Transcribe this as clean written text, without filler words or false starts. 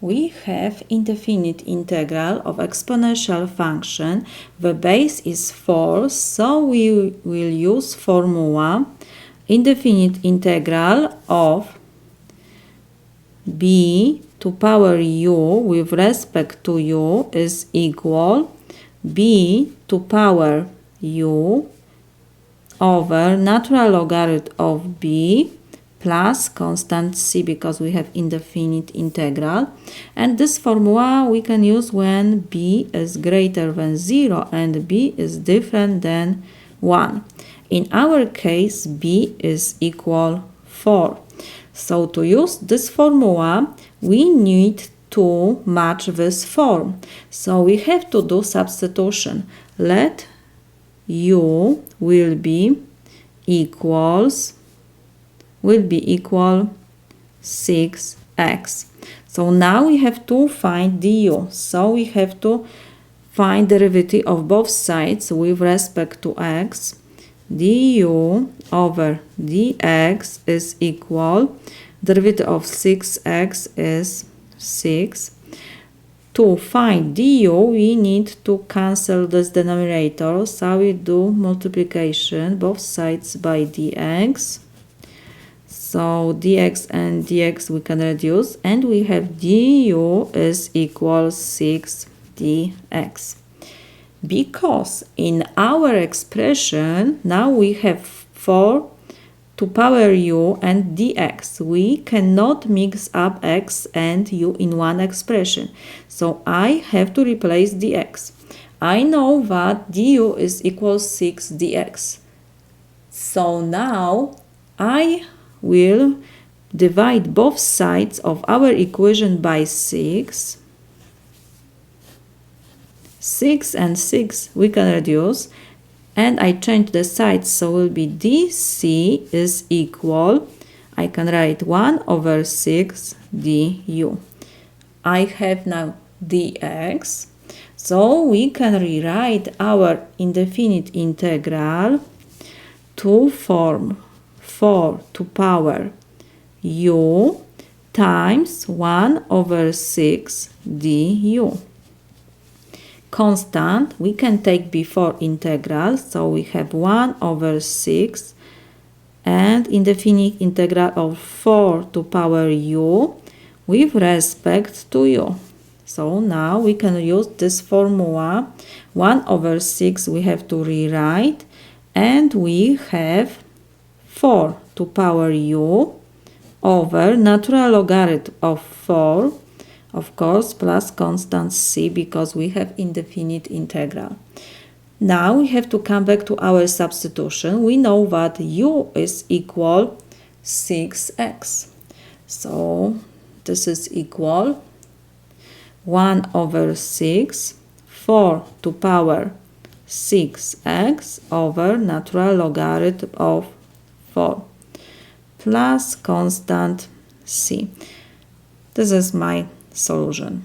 we have indefinite integral of exponential function. The base is 4, so we will use formula indefinite integral of b to power u with respect to u is equal b to power u over natural logarithm of b plus constant c, because we have indefinite integral. And this formula we can use when b is greater than 0 and b is different than 1. In our case, b is equal 4. So to use this formula, we need to match this form. So we have to do substitution. Let u will be equal 6x. So now we have to find du. So we have to find derivative of both sides with respect to x. Du over dx is equal, derivative of 6x is 6. To find du, we need to cancel this denominator, so we do multiplication both sides by dx. So dx and dx we can reduce, and we have du is equal 6 dx. Because in our expression now we have 4 to power u and dx. We cannot mix up x and u in one expression. So I have to replace dx. I know that du is equal 6 dx. So now I will divide both sides of our equation by 6. 6 and 6 we can reduce, and I change the sides, so will be dc is equal, I can write 1 over 6 du. I have now dx, so we can rewrite our indefinite integral to form 4 to power u times 1 over 6 du. Constant we can take before integral, so we have 1 over 6 and indefinite integral of 4 to power u with respect to u. So now we can use this formula. 1 over 6 we have to rewrite, and we have 4 to power u over natural logarithm of 4, of course, plus constant c, because we have indefinite integral. Now we have to come back to our substitution. We know that u is equal 6x. So this is equal 1 over 6, 4 to power 6x over natural logarithm of 4 plus constant c. This is my solution.